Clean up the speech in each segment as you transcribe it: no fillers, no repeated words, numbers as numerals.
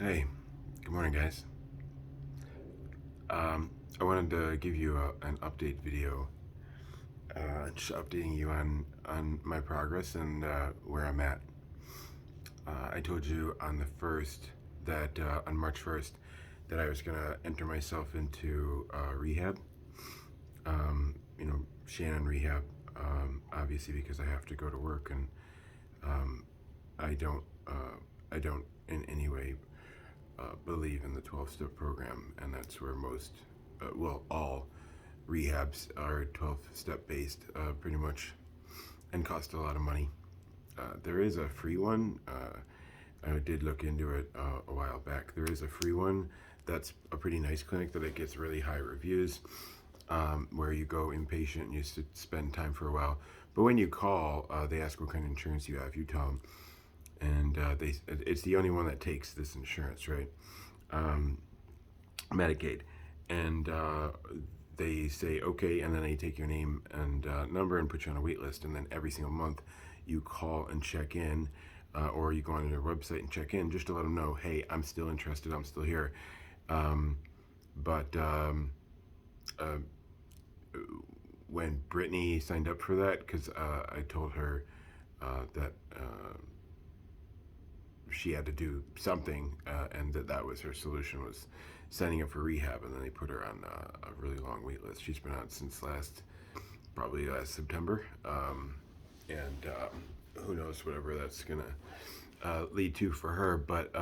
Hey, good morning, guys. I wanted to give you an update video, just updating you on my progress and where I'm at. I told you on the first that on March 1st that I was gonna enter myself into rehab. Shannon rehab, obviously because I have to go to work and um, I don't, I don't in any way believe in the 12-step program, and that's where all rehabs are 12-step based, pretty much, and cost a lot of money. There is a free one. I did look into it a while back. There is a free one that's a pretty nice clinic that it gets really high reviews, where you go inpatient and you spend time for a while. But when you call, they ask what kind of insurance you have. You tell them, and it's the only one that takes this insurance, right? Um, Medicaid, and they say okay, and then they take your name and number and put you on a wait list, and then every single month you call and check in, or you go on their website and check in just to let them know, hey, I'm still interested, I'm still here. Um, but uh, when Brittany signed up for that, because I told her that she had to do something, and that was her solution, was signing up for rehab, and then they put her on a really long wait list. She's been on since probably last September, and who knows whatever that's gonna lead to for her. But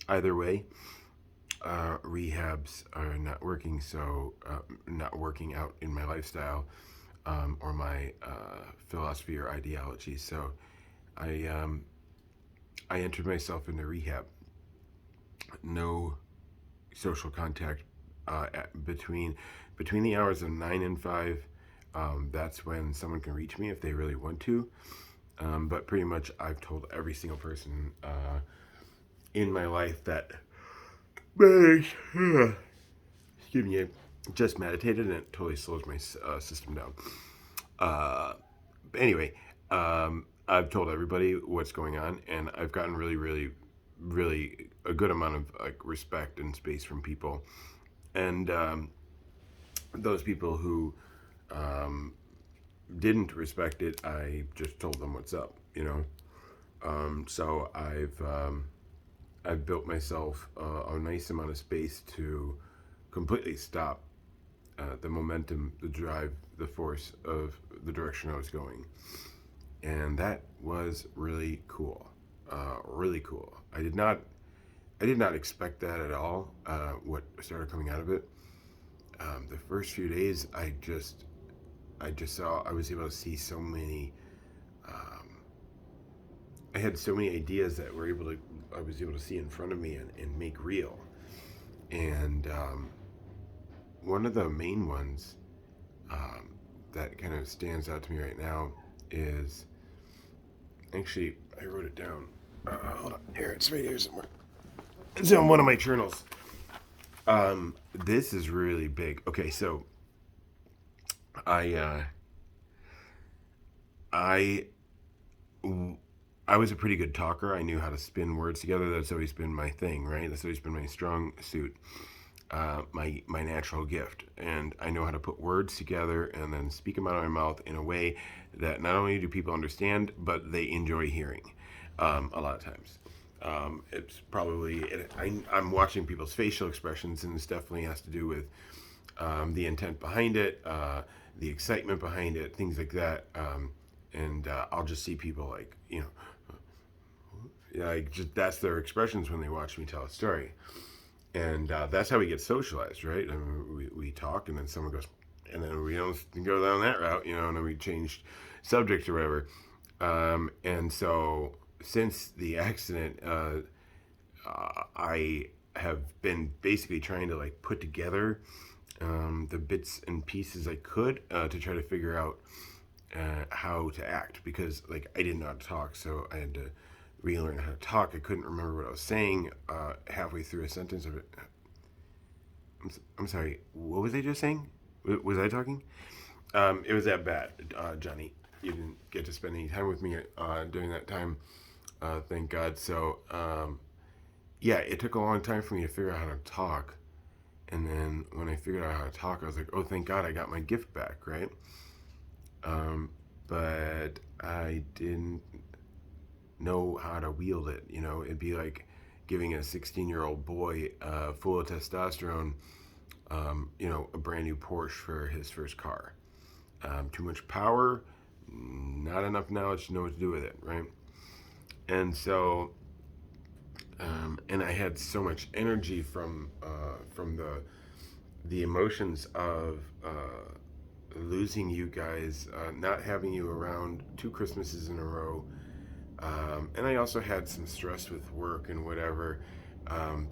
either way, rehabs are not working, so not working out in my lifestyle, or my philosophy or ideology. So I um, I entered myself into rehab. No social contact between the hours of 9 and 5. That's when someone can reach me if they really want to. But pretty much, I've told every single person in my life that, excuse me, I just meditated and it totally slows my system down. Uh, anyway, I've told everybody what's going on, and I've gotten really, really, really a good amount of like respect and space from people, and those people who um, didn't respect it, I just told them what's up, you know. So I've built myself a nice amount of space to completely stop the momentum, the drive, the force of the direction I was going, and that was really cool. Really cool. I did not expect that at all. What started coming out of it, the first few days, I just saw, I was able to see so many. Um, I had so many ideas that I was able to see in front of me and make real. And one of the main ones um, that kind of stands out to me right now is, actually, I wrote it down. Hold on, here, it's right here somewhere. It's in one of my journals. This is really big. Okay, so I uh, I I was a pretty good talker. I knew how to spin words together. That's always been my thing, right? That's always been my strong suit, my natural gift. And I know how to put words together and then speak them out of my mouth in a way that not only do people understand, but they enjoy hearing. A lot of times, it's probably I'm watching people's facial expressions, and this definitely has to do with the intent behind it, the excitement behind it, things like that. And I'll just see people like, like just that's their expressions when they watch me tell a story, and that's how we get socialized, right? I mean, we talk, and then someone goes, and then we don't go down that route, and then we changed subject or whatever. And so since the accident, I have been basically trying to like put together the bits and pieces I could to try to figure out how to act, because like I didn't know how to talk, so I had to relearn how to talk. I couldn't remember what I was saying halfway through a sentence of it. I'm sorry, what was I just saying? Was I talking? It was that bad, Johnny. You didn't get to spend any time with me during that time, thank God. So yeah, it took a long time for me to figure out how to talk. And then when I figured out how to talk, I was like, oh, thank God I got my gift back, right? Um, but I didn't know how to wield it. You know, it'd be like giving a 16-year-old boy full of testosterone, a brand new Porsche for his first car. Too much power, not enough knowledge to know what to do with it, right? And so, and I had so much energy from the emotions of losing you guys, not having you around 2 Christmases in a row. And I also had some stress with work and whatever.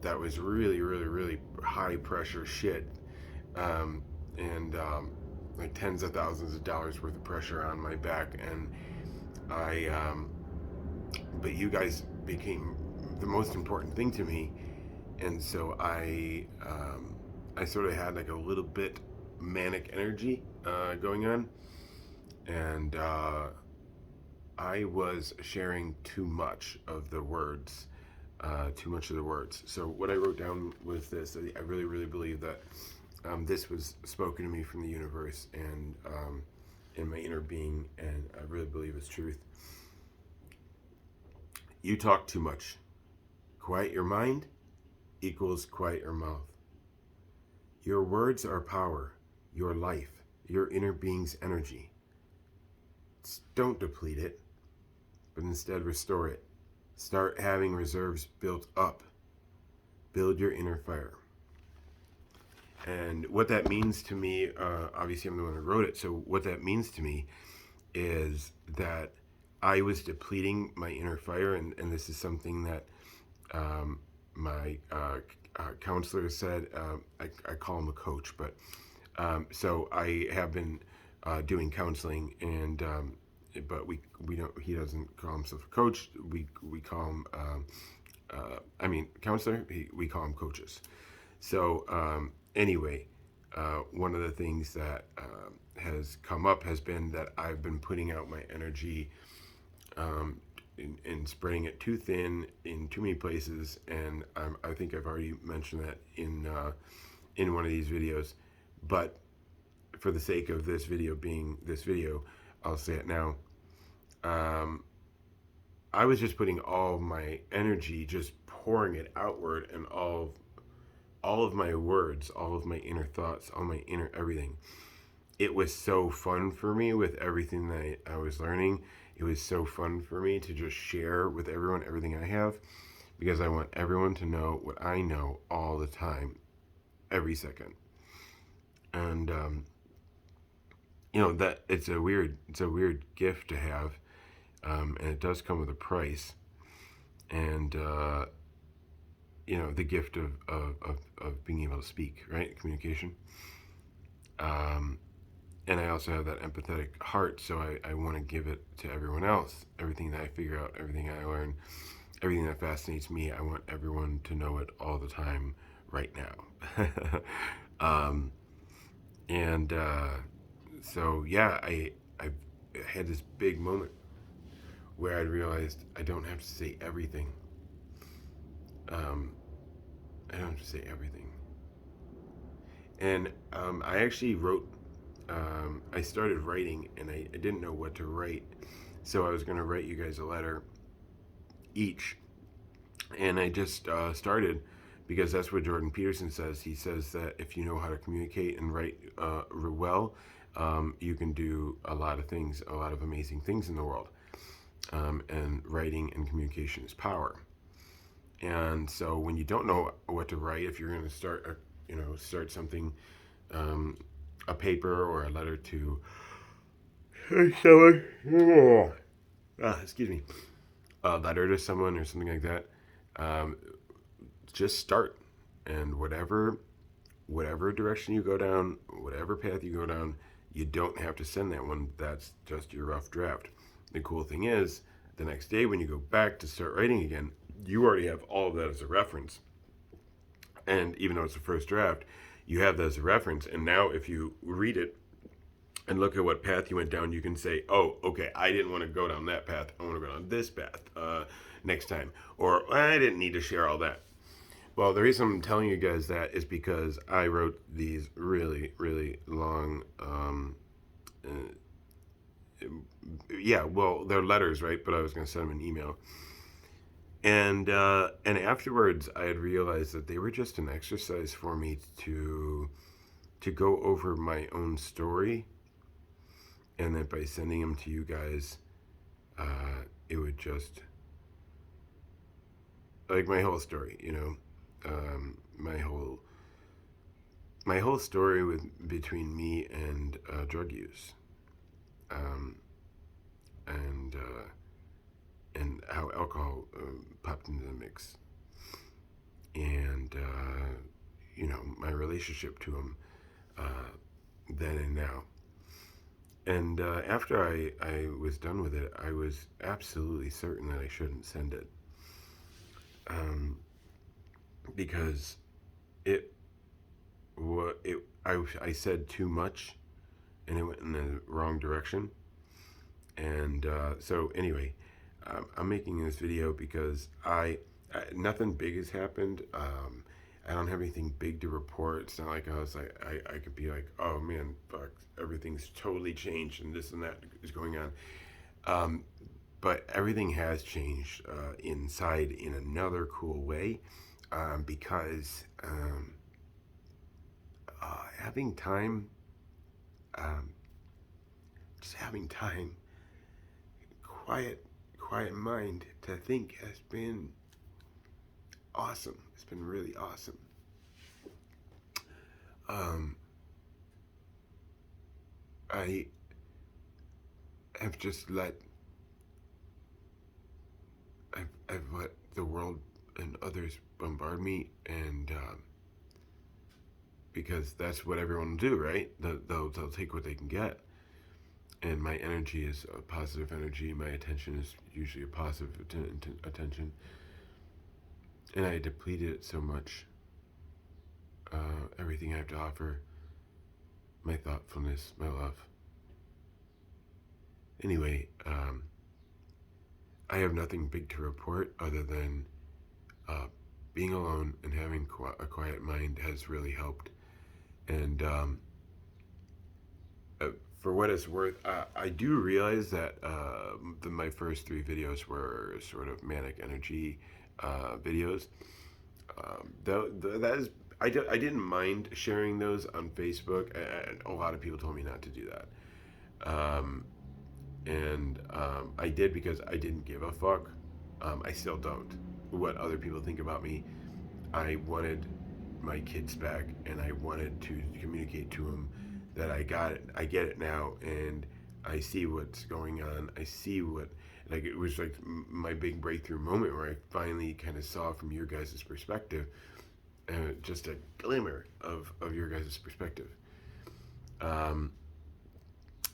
That was really, really, really high pressure shit. And like tens of thousands of dollars worth of pressure on my back. And I, but you guys became the most important thing to me. And so I sort of had like a little bit manic energy going on. And I was sharing too much of the words, So what I wrote down was this: I really, really believe that this was spoken to me from the universe and in my inner being, and I really believe it's truth. You talk too much. Quiet your mind equals quiet your mouth. Your words are power, your life, your inner being's energy. Don't deplete it, but instead restore it. Start having reserves built up. Build your inner fire. And what that means to me, obviously, I'm the one who wrote it. So, what that means to me is that I was depleting my inner fire, and this is something that my counselor said. I call him a coach, but so I have been doing counseling, and but we don't. He doesn't call himself a coach. We call him. Counselor. We call him coaches. So anyway, one of the things that has come up has been that I've been putting out my energy and spreading it too thin in too many places, and I think I've already mentioned that in one of these videos. But for the sake of this video being this video, I'll say it now. I was just putting all of my energy, just pouring it outward, and all of my words, all of my inner thoughts, all my inner everything. It was so fun for me with everything that I was learning. It was so fun for me to just share with everyone everything I have, because I want everyone to know what I know all the time, every second. And that it's a weird gift to have, and it does come with a price. And the gift of being able to speak, right? Communication. And I also have that empathetic heart, so I want to give it to everyone else. Everything that I figure out, everything I learn, everything that fascinates me, I want everyone to know it all the time, right now. And so yeah, I had this big moment where I realized I don't have to say everything. I don't have to say everything. And I actually wrote. I started writing, and I didn't know what to write, so I was going to write you guys a letter each, and I just started because that's what Jordan Peterson says. He says that if you know how to communicate and write well, you can do a lot of things, a lot of amazing things in the world. And writing and communication is power. And so when you don't know what to write, if you're going to start something, a paper or a letter to someone, excuse me, a letter to someone or something like that, just start, and whatever direction you go down, whatever path you go down, you don't have to send that one. That's just your rough draft. The cool thing is, the next day when you go back to start writing again, you already have all of that as a reference. And even though it's the first draft, you have that as a reference. And now if you read it and look at what path you went down, you can say, oh, okay, I didn't want to go down that path. I want to go down this path next time. Or I didn't need to share all that. Well, the reason I'm telling you guys that is because I wrote these really, really long. Uh, yeah, well, they're letters, right? But I was going to send them an email, and afterwards, I had realized that they were just an exercise for me to go over my own story, and that by sending them to you guys, it would just like my whole story, my whole story with between me and drug use, um, and how alcohol popped into the mix, and my relationship to him then and now. And after I was done with it, I was absolutely certain that I shouldn't send it, um, because it what it I said too much and it went in the wrong direction. And so anyway, I'm making this video because nothing big has happened. I don't have anything big to report. It's not like I could be like, oh man, fuck, everything's totally changed and this and that is going on. Um, but everything has changed inside in another cool way, because having time, um, just having time, quiet, quiet mind to think has been awesome. It's been really awesome. Um, I have just I've let the world and others bombard me, and because that's what everyone will do, right? They'll take what they can get, and my energy is a positive energy. My attention is usually a positive attention, and I depleted it so much. Everything I have to offer, my thoughtfulness, my love. Anyway, I have nothing big to report other than uh, being alone and having a quiet mind has really helped. And for what it's worth, I do realize that my first three videos were sort of manic energy videos. That is, I didn't mind sharing those on Facebook, and a lot of people told me not to do that. And I did because I didn't give a fuck. I still don't. What other people think about me. I wanted my kids back, and I wanted to communicate to them that I got it. I get it now, and I see what's going on. I see what, like, it was like my big breakthrough moment where I finally kind of saw from your guys' perspective, just a glimmer of your guys' perspective. Um,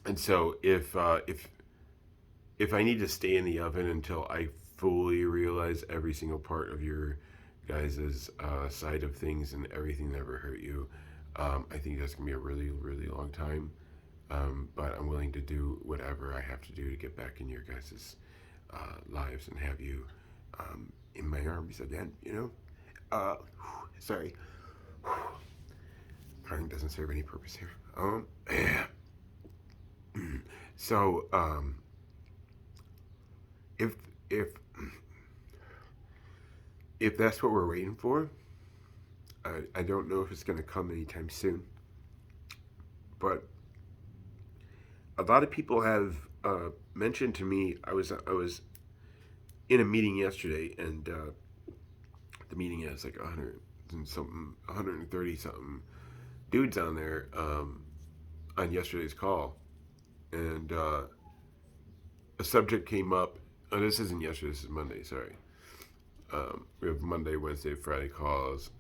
and so if I need to stay in the oven until I fully realize every single part of your guys' side of things and everything that ever hurt you, I think that's gonna be a really, really long time. But I'm willing to do whatever I have to do to get back in your guys' lives and have you in my arms again. Sorry, crying doesn't serve any purpose here. So if if if that's what we're waiting for, I don't know if it's going to come anytime soon. But a lot of people have mentioned to me. I was in a meeting yesterday, and the meeting has like 100 and something, 130 something dudes on there on yesterday's call, and a subject came up. Oh, this isn't yesterday. This is Monday. Sorry. We have Monday, Wednesday, Friday calls.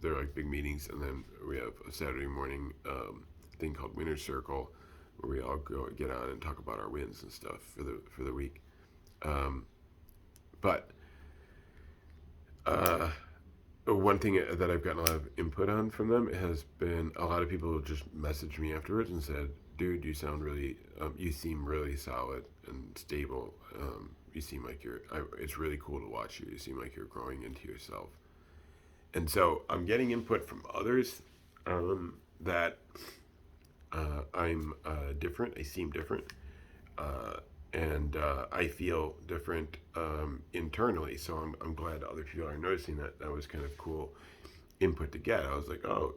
They're like big meetings, and then we have a Saturday morning thing called Winner's Circle, where we all go get on and talk about our wins and stuff for the week. Um, but one thing that I've gotten a lot of input on from them has been a lot of people just messaged me afterwards and said, "Dude, you sound really, you seem really solid and stable. You seem like it's really cool to watch you. You seem like you're growing into yourself." And so I'm getting input from others that I'm different. I seem different. Uh, and I feel different internally. So I'm glad other people are noticing that. That was kind of cool input to get. I was like, oh,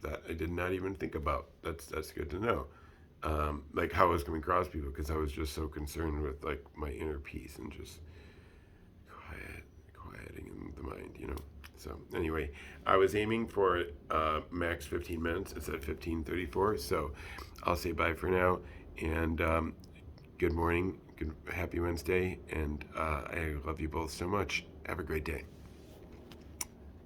that I did not even think about. That's good to know. Like how I was coming across people because I was just so concerned with like my inner peace and just quieting in the mind, you know. So anyway, I was aiming for max 15 minutes. It's at 15:34. So I'll say bye for now, and good morning, happy Wednesday, and I love you both so much. Have a great day.